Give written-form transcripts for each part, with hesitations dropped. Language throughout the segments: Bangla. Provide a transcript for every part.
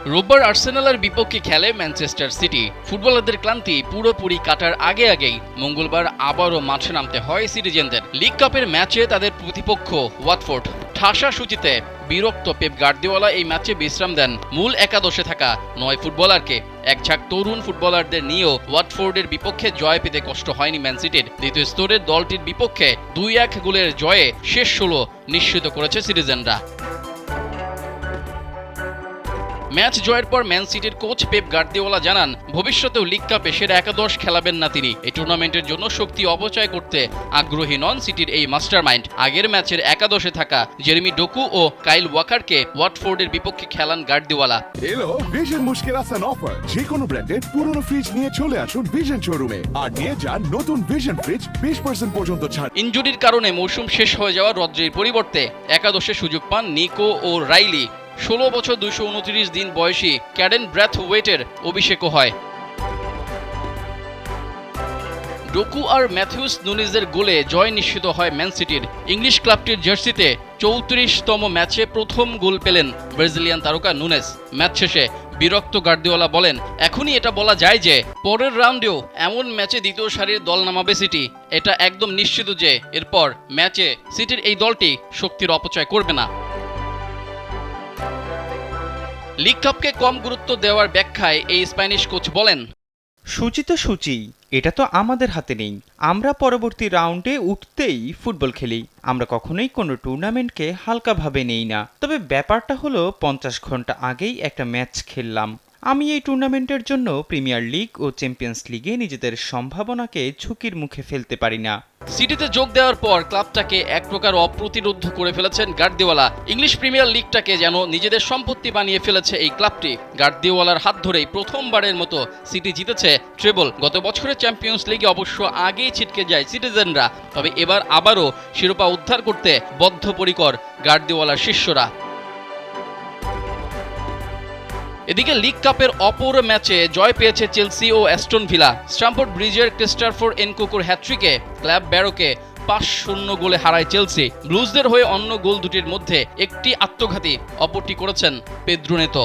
রোববার আর্সেনালের বিপক্ষে খেলে ম্যানচেস্টার সিটি। ফুটবলারদের ক্লান্তি পুরোপুরি কাটার আগেই মঙ্গলবার আবারও মাঠে নামতে হয় সিটিজেনদের। লিগ কাপের ম্যাচে তাদের প্রতিপক্ষ ওয়াটফোর্ড। ঠাসা সূচিতে বিরক্ত পেপ গার্দিওলা এই ম্যাচে বিশ্রাম দেন মূল একাদশে থাকা ৯ ফুটবলারকে। একঝাঁক তরুণ ফুটবলারদের নিয়েও ওয়াটফোর্ডের বিপক্ষে জয় পেতে কষ্ট হয়নি ম্যান সিটির। দ্বিতীয় স্তরের দলটির বিপক্ষে ২-১ গোলের জয়ে শেষ ১৬ নিশ্চিত করেছে সিটিজেনরা। ম্যাচ জয়ের পর ম্যান সিটির কোচ পেপ গার্দিওলা জানান, ভবিষ্যতেও লিগ কাপে সেরা একাদশ খেলাবেন না তিনি। এই টুর্নামেন্টের জন্য শক্তি অপচয় করতে আগ্রহী নন সিটির এই মাস্টারমাইন্ড। আগের ম্যাচের একাদশে থাকা জেরেমি ডোকু ও কাইল ওয়াকারকে ওয়াটফোর্ডের বিপক্ষে খেলান গার্দিওলা। এলো ভিশন মুশকিল আসান অফার। যে কোনো ব্র্যান্ডের পুরনো ফ্রিজ নিয়ে চলে আসুন ভিশন শোরুমে আর নিয়ে যান নতুন ভিশন ফ্রিজ 20% পর্যন্ত ছাড়। ইনজুরির কারণে মৌসুম শেষ হয়ে যাওয়া রদ্রির পরিবর্তে একাদশে সুযোগ পান নিকো ও রাইলি। ১৬ বছর ২২৯ দিন বয়সী ক্যাডেন ব্র্যাথওয়েটের অভিষেকও হয়। ডোকু আর ম্যাথিউস নুনিজের গোলে জয় নিশ্চিত হয় ম্যান সিটির। ইংলিশ ক্লাবটির জার্সিতে ৩৪তম ম্যাচে প্রথম গোল পেলেন ব্রাজিলিয়ান তারকা নুনেজ। ম্যাচ শেষে বিরক্ত গার্দিওলা বলেন, এখনই এটা বলা যায় যে পরের রাউন্ডেও এমন ম্যাচে দ্বিতীয় সারির দল নামাবে সিটি। এটা একদম নিশ্চিত যে এরপর ম্যাচে সিটির এই দলটি শক্তির অপচয় করবে না। লিগ কাপকে কম গুরুত্ব দেওয়ার ব্যাখ্যায় এই স্প্যানিশ কোচ বলেন, সূচি তো সূচি, এটা তো আমাদের হাতে নেই। আমরা পরবর্তী রাউন্ডে উঠতেই ফুটবল খেলি। আমরা কখনোই কোনো টুর্নামেন্টকে হালকাভাবে নেই না। তবে ব্যাপারটা হলো ৫০ ঘন্টা আগেই একটা ম্যাচ খেললাম। আমি এই টুর্নামেন্টের জন্য প্রিমিয়ার লিগ ও চ্যাম্পিয়ন্স লিগে নিজেদের সম্ভাবনাকে ঝুঁকির মুখে ফেলতে পারি না। সিটিতে যোগ দেওয়ার পর ক্লাবটাকে এক প্রকার অপ্রতিরোধ্য করে ফেলেছেন গার্দিওলা। ইংলিশ প্রিমিয়ার লিগটাকে যেন নিজেদের সম্পত্তি বানিয়ে ফেলেছে এই ক্লাবটি। গার্দিওলার হাত ধরেই প্রথমবারের মতো সিটি জিতেছে ট্রেবল। গত বছরের চ্যাম্পিয়ন্স লিগে অবশ্য আগেই ছিটকে যায় সিটিজেনরা। তবে এবার আবারও শিরোপা উদ্ধার করতে বদ্ধপরিকর গার্দিওলার শিষ্যরা। এদিকে লিগ কাপের অপর ম্যাচে জয় পেয়েছে চেলসি ও অ্যাস্টন ভিলা। স্ট্যামফোর্ড ব্রিজের ক্রিস্টোফার এনকুকুর হ্যাট্রিকে ক্লাব ব্যারোকে ৫-০ গোলে হারায় চেলসি। ব্লুজদের হয়ে অন্য গোল দুটির মধ্যে একটি আত্মঘাতী, অপরটি করেছেন পেদ্রো নেতো।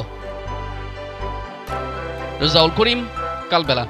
রেজাউল করিম, কালবেলা।